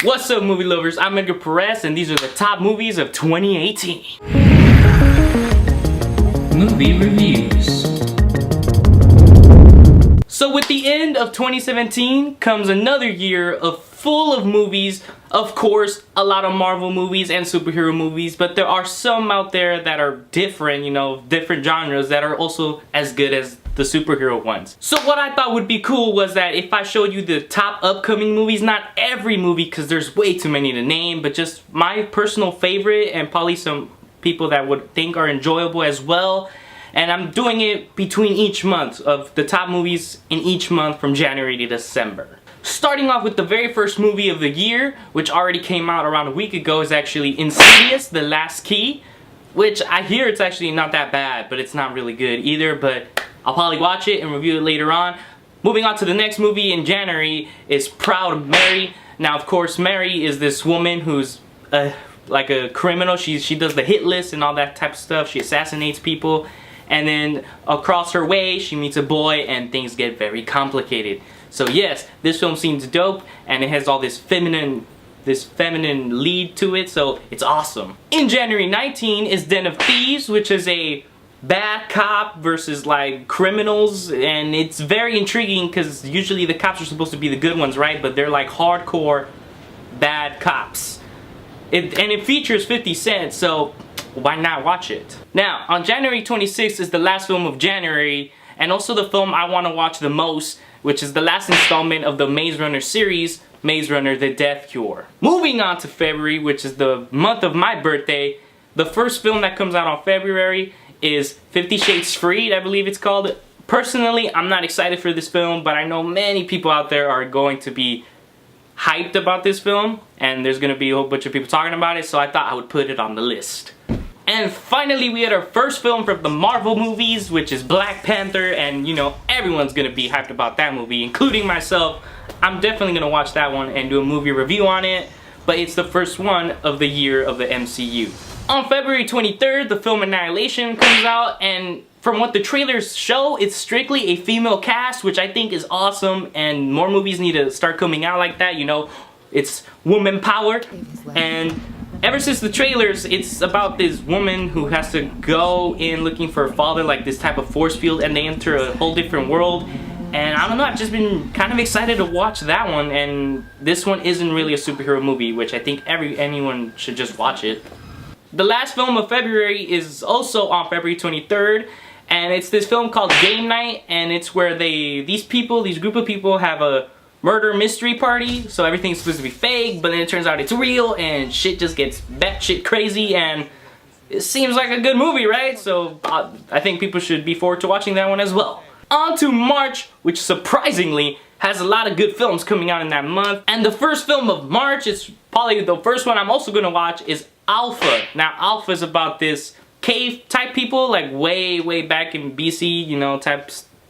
What's up, movie lovers? I'm Edgar Perez, and these are the top movies of 2018. Movie reviews. So with the end of 2017 comes another year full of movies. Of course, a lot of Marvel movies and superhero movies, but there are some out there that are different, different genres that are also as good as the superhero ones. So what I thought would be cool was that if I showed you the top upcoming movies, not every movie because there's way too many to name, but just my personal favorite and probably some people that would think are enjoyable as well. And I'm doing it between each month of the top movies in each month from January to December. Starting off with the very first movie of the year, which already came out around a week ago, is actually Insidious: The Last Key, which I hear it's actually not that bad, but it's not really good either, but I'll probably watch it and review it later on. Moving on to the next movie in January is Proud Mary. Now, of course, Mary is this woman who's like a criminal. She does the hit list and all that type of stuff. She assassinates people. And then across her way, she meets a boy and things get very complicated. So yes, this film seems dope and it has all this feminine lead to it, so it's awesome. In January 19 is Den of Thieves, which is a bad cop versus like criminals, and it's very intriguing because usually the cops are supposed to be the good ones, right? But they're like hardcore bad cops. And it features 50 Cent, so why not watch it? Now, on January 26th is the last film of January, and also the film I want to watch the most, which is the last installment of the Maze Runner series, Maze Runner: The Death Cure. Moving on to February, which is the month of my birthday, the first film that comes out on February is 50 Shades Freed, I believe it's called. Personally, I'm not excited for this film, but I know many people out there are going to be hyped about this film, and there's gonna be a whole bunch of people talking about it, so I thought I would put it on the list. And finally, we had our first film from the Marvel movies, which is Black Panther, and everyone's gonna be hyped about that movie, including myself. I'm definitely gonna watch that one and do a movie review on it, but it's the first one of the year of the MCU. On February 23rd, the film Annihilation comes out, and from what the trailers show, it's strictly a female cast, which I think is awesome, and more movies need to start coming out like that, it's woman power. And ever since the trailers, it's about this woman who has to go in looking for her father, like this type of force field, and they enter a whole different world. And I don't know, I've just been kind of excited to watch that one, and this one isn't really a superhero movie, which I think anyone should just watch it. The last film of February is also on February 23rd, and it's this film called Game Night, and it's where these group of people have a murder mystery party, so everything's supposed to be fake, but then it turns out it's real, and shit just gets batshit crazy, and it seems like a good movie, right? So I think people should be forward to watching that one as well. On to March, which surprisingly has a lot of good films coming out in that month, and the first film of March is probably the first one I'm also gonna watch is Alpha. Now, Alpha is about this cave type people, like way back in BC,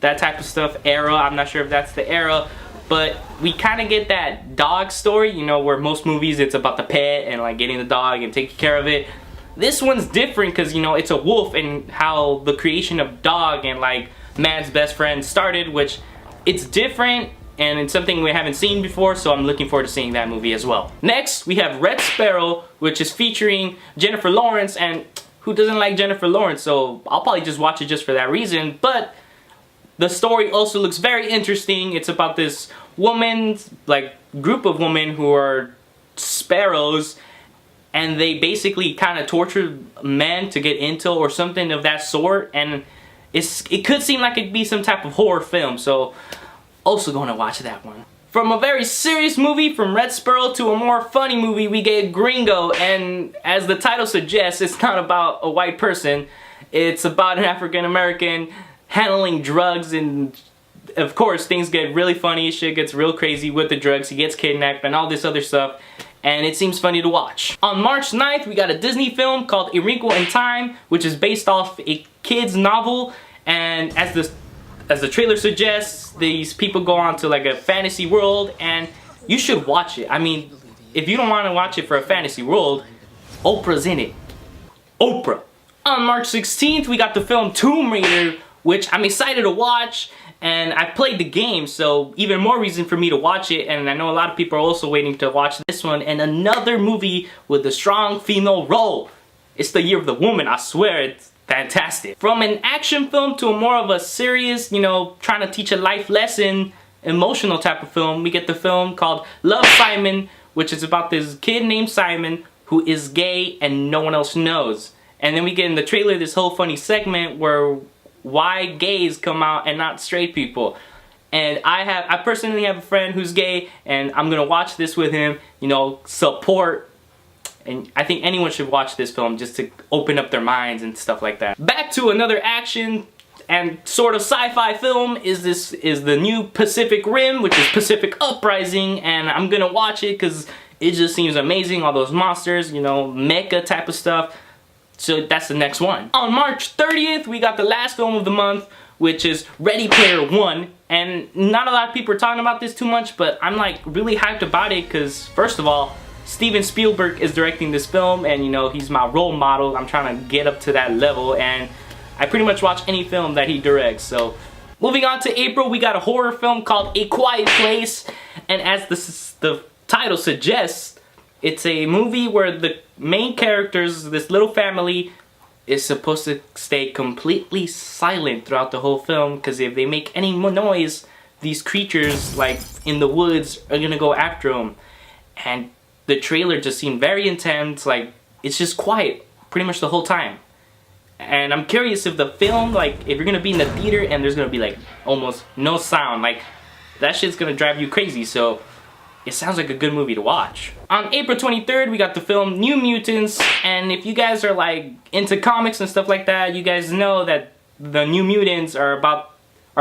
that type of stuff era. I'm not sure if that's the era, but we kind of get that dog story, where most movies it's about the pet and like getting the dog and taking care of it. This one's different because it's a wolf, and how the creation of dog and like man's best friend started, which it's different and it's something we haven't seen before, so I'm looking forward to seeing that movie as well. Next, we have Red Sparrow, which is featuring Jennifer Lawrence, and who doesn't like Jennifer Lawrence? So I'll probably just watch it just for that reason, but the story also looks very interesting. It's about this woman's, group of women who are sparrows, and they basically kind of torture men to get intel or something of that sort, and it could seem like it'd be some type of horror film, so also going to watch that one. From a very serious movie, from Red Sparrow, to a more funny movie, we get Gringo, and as the title suggests, it's not about a white person. It's about an African American handling drugs, and of course things get really funny, shit gets real crazy with the drugs, he gets kidnapped and all this other stuff, and it seems funny to watch. On March 9th, we got a Disney film called A Wrinkle in Time, which is based off a kid's novel, and as the trailer suggests, these people go on to like a fantasy world, and you should watch it. I mean, if you don't want to watch it for a fantasy world, Oprah's in it. Oprah. On March 16th, we got the film Tomb Raider, which I'm excited to watch, And I played the game, so even more reason for me to watch it, and I know a lot of people are also waiting to watch this one, and another movie with a strong female role. It's the year of the woman, I swear, it's fantastic. From an action film to a more of a serious, you know, trying to teach a life lesson, emotional type of film, we get the film called Love, Simon, which is about this kid named Simon who is gay and no one else knows. And then we get in the trailer this whole funny segment where why gays come out and not straight people. And I personally have a friend who's gay, and I'm gonna watch this with him, you know, support. And I think anyone should watch this film just to open up their minds and stuff like that. Back to another action and sort of sci-fi film is the new Pacific Rim, which is Pacific Uprising, and I'm gonna watch it because it just seems amazing, all those monsters, you know, mecha type of stuff. So that's the next one. On March 30th, we got the last film of the month, which is Ready Player One. And not a lot of people are talking about this too much, but I'm like really hyped about it because, first of all, Steven Spielberg is directing this film, and you know, he's my role model. I'm trying to get up to that level, and I pretty much watch any film that he directs. So moving on to April, we got a horror film called A Quiet Place, and as the title suggests, it's a movie where the main characters, this little family, is supposed to stay completely silent throughout the whole film, because if they make any more noise, these creatures like in the woods are gonna go after them. And the trailer just seemed very intense, like it's just quiet pretty much the whole time. And I'm curious if the film, like if you're gonna be in the theater and there's gonna be like almost no sound, like that shit's gonna drive you crazy. So it sounds like a good movie to watch. On April 23rd, we got the film New Mutants, and if you guys are like into comics and stuff like that, you guys know that the New Mutants are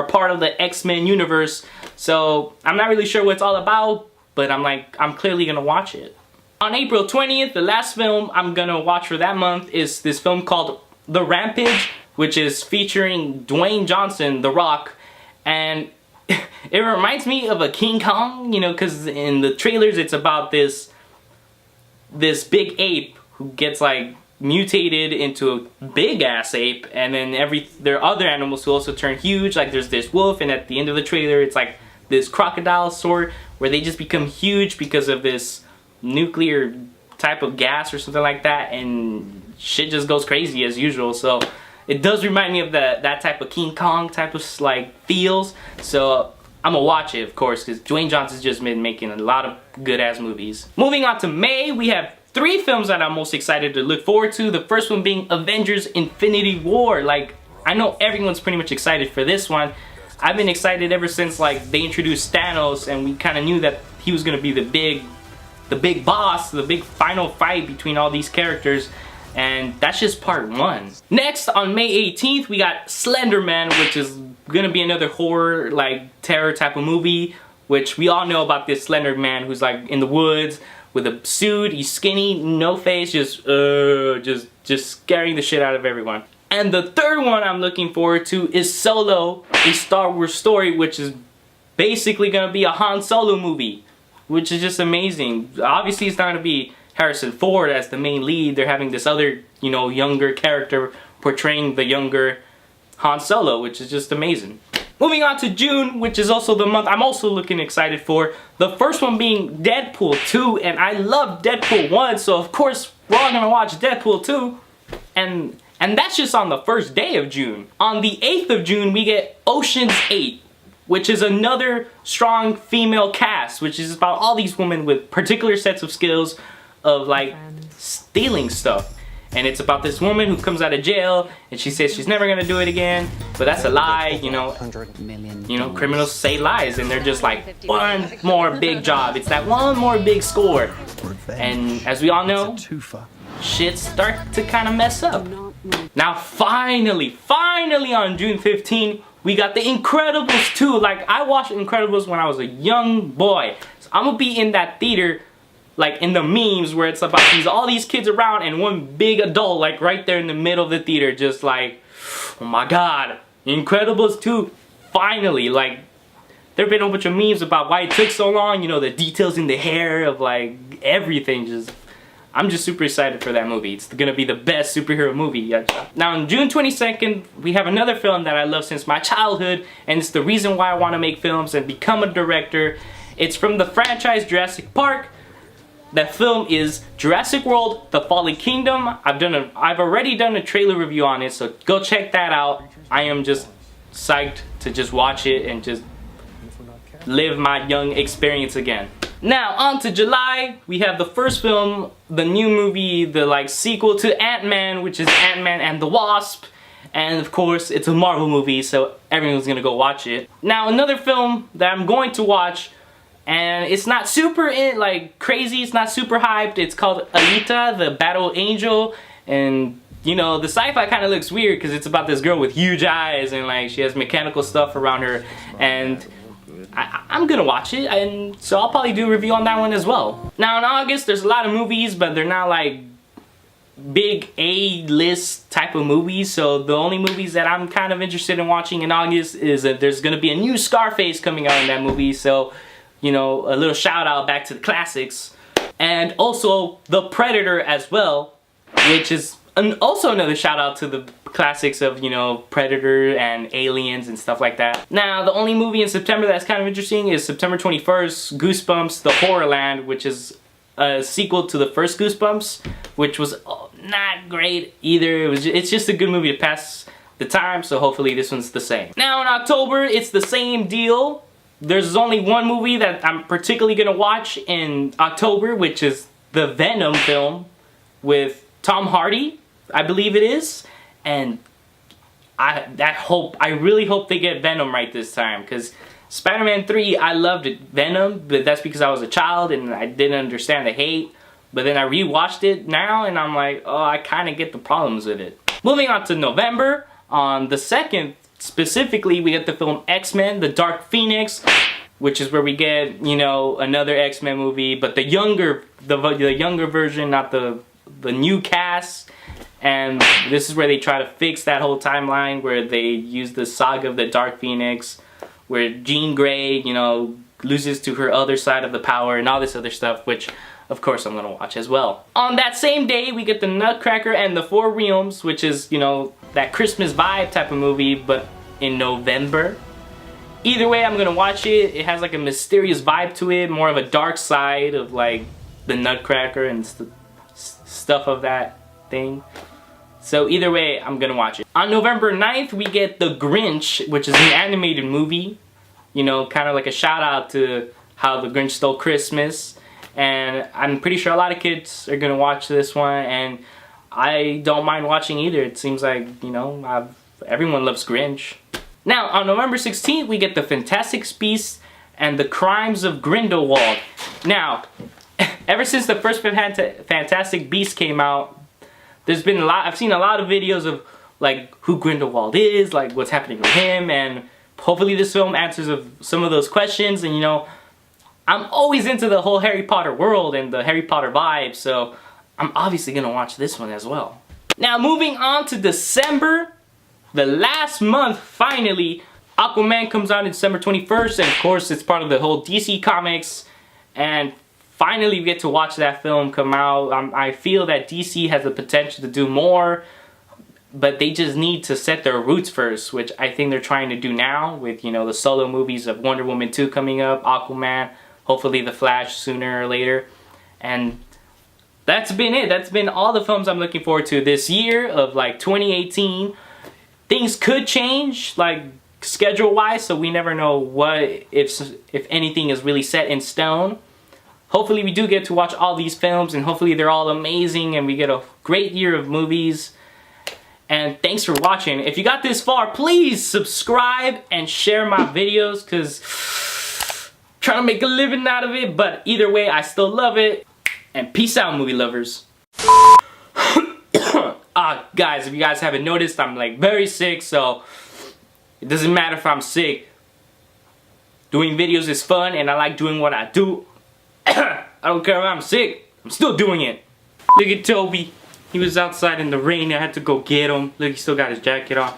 part of the X-Men universe. So I'm not really sure what it's all about, but I'm clearly gonna watch it. On April 20th, the last film I'm gonna watch for that month is this film called The Rampage, which is featuring Dwayne Johnson, The Rock, and it reminds me of a King Kong, you know, because in the trailers it's about this big ape who gets like mutated into a big ass ape, and then there are other animals who also turn huge, like there's this wolf, and at the end of the trailer it's like this crocodile sort where they just become huge because of this nuclear type of gas or something like that, and shit just goes crazy as usual. So it does remind me of that type of King Kong type of like feels. So I'm gonna watch it, of course, because Dwayne Johnson's just been making a lot of good ass movies. Moving on to May, we have 3 films that I'm most excited to look forward to. The first one being Avengers Infinity War. Like, I know everyone's pretty much excited for this one. I've been excited ever since like they introduced Thanos, and we kind of knew that he was gonna be the big boss, the big final fight between all these characters. And that's just part 1. Next, on May 18th, we got Slender Man, which is gonna be another horror, like terror type of movie, which we all know about this Slender Man who's like in the woods with a suit. He's skinny, no face, just scaring the shit out of everyone. And the third one I'm looking forward to is Solo, a Star Wars story, which is basically gonna be a Han Solo movie, which is just amazing. Obviously, it's not gonna be Harrison Ford as the main lead. They're having this other, you know, younger character portraying the younger Han Solo, which is just amazing. Moving on to June, which is also the month I'm also looking excited for. The first one being Deadpool 2, and I love Deadpool 1, so of course we're all gonna watch Deadpool 2. And that's just on the first day of June. On the 8th of June, we get Ocean's 8, which is another strong female cast, which is about all these women with particular sets of skills of like stealing stuff. And it's about this woman who comes out of jail and she says she's never gonna do it again, but that's a lie, you know. Criminals say lies, and they're just like, one more big job. It's that one more big score. And as we all know, shit start to kind of mess up. Now finally on June 15, we got The Incredibles 2. Like, I watched Incredibles when I was a young boy. So I'm gonna be in that theater, like in the memes where it's about all these kids around and one big adult like right there in the middle of the theater, just like, oh my god, Incredibles 2, finally. Like, there have been a bunch of memes about why it took so long, you know, the details in the hair of like everything, just I'm just super excited for that movie. It's gonna be the best superhero movie yet. Now on June 22nd, we have another film that I love since my childhood, and it's the reason why I want to make films and become a director. It's from the franchise Jurassic Park. That film is Jurassic World: The Fallen Kingdom. I've already done a trailer review on it, so go check that out. I am just psyched to just watch it and just live my young experience again. Now on to July, we have the first film, the new movie, the like sequel to Ant-Man, which is Ant-Man and the Wasp. And of course, it's a Marvel movie, so everyone's gonna go watch it. Now another film that I'm going to watch, and it's not super like crazy, it's not super hyped. It's called Alita, the Battle Angel, and you know, the sci-fi kind of looks weird because it's about this girl with huge eyes and like she has mechanical stuff around her, and I'm gonna watch it, and so I'll probably do a review on that one as well. Now in August, there's a lot of movies, but they're not like big A-list type of movies, so the only movies that I'm kind of interested in watching in August is that there's gonna be a new Scarface coming out in that movie, so you know, a little shout out back to the classics. And also The Predator as well, which is also another shout out to the classics of, you know, Predator and Aliens and stuff like that. Now, the only movie in September that's kind of interesting is September 21st, Goosebumps: The Horrorland, which is a sequel to the first Goosebumps, which was not great either. It's just a good movie to pass the time, so hopefully this one's the same. Now in October, it's the same deal. There's only one movie that I'm particularly gonna watch in October, which is the Venom film with Tom Hardy, I believe it is, and I really hope they get Venom right this time, because Spider-Man 3, I loved it, Venom, but that's because I was a child and I didn't understand the hate. But then I rewatched it now and I'm like, oh, I kind of get the problems with it. Moving on to November, on the 2nd specifically, we get the film X-Men: The Dark Phoenix, which is where we get, you know, another X-Men movie, but the younger version, not the new cast. And this is where they try to fix that whole timeline where they use the saga of the Dark Phoenix, where Jean Grey, you know, loses to her other side of the power and all this other stuff, which of course I'm gonna watch as well. On that same day, we get the Nutcracker and the Four Realms, which is, you know, that Christmas vibe type of movie, but in November. Either way, I'm gonna watch it. It has like a mysterious vibe to it, more of a dark side of like the Nutcracker and stuff of that thing. So either way, I'm gonna watch it. On November 9th, we get The Grinch, which is an animated movie. You know, kind of like a shout out to how the Grinch stole Christmas. And I'm pretty sure a lot of kids are gonna watch this one, and I don't mind watching either. It seems like, you know, everyone loves Grinch. Now, on November 16th, we get The Fantastic Beasts and the Crimes of Grindelwald. Now, ever since the first Fantastic Beasts came out, there's been I've seen a lot of videos of like who Grindelwald is, like what's happening with him, and hopefully this film answers some of those questions. And you know, I'm always into the whole Harry Potter world and the Harry Potter vibe, so I'm obviously gonna watch this one as well. Now moving on to December, the last month, finally, Aquaman comes out on December 21st, and of course it's part of the whole DC Comics, and finally we get to watch that film come out. I feel that DC has the potential to do more, but they just need to set their roots first, which I think they're trying to do now with, you know, the solo movies of Wonder Woman 2 coming up, Aquaman, hopefully The Flash sooner or later. And that's been it. That's been all the films I'm looking forward to this year of like 2018. Things could change, like schedule-wise, so we never know what if anything is really set in stone. Hopefully we do get to watch all these films, and hopefully they're all amazing and we get a great year of movies. And thanks for watching. If you got this far, please subscribe and share my videos, because I'm trying to make a living out of it, but either way, I still love it. And peace out, movie lovers. Guys, if you guys haven't noticed, I'm like very sick, so it doesn't matter if I'm sick. Doing videos is fun, and I like doing what I do. I don't care if I'm sick, I'm still doing it. Look at Toby. He was outside in the rain, I had to go get him. Look, he still got his jacket on.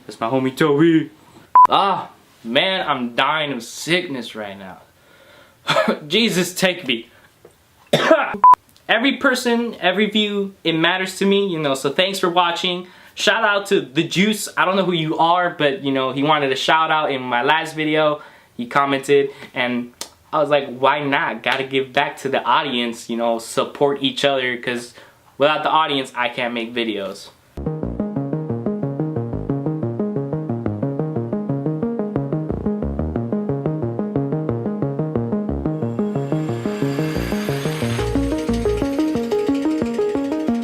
That's my homie Toby. Man, I'm dying of sickness right now. Jesus, take me. every person, every view, it matters to me, you know, so thanks for watching. Shout out to The Juice. I don't know who you are, but you know, he wanted a shout out in my last video. He commented and I was like, why not? Gotta give back to the audience, you know, support each other, because without the audience, I can't make videos.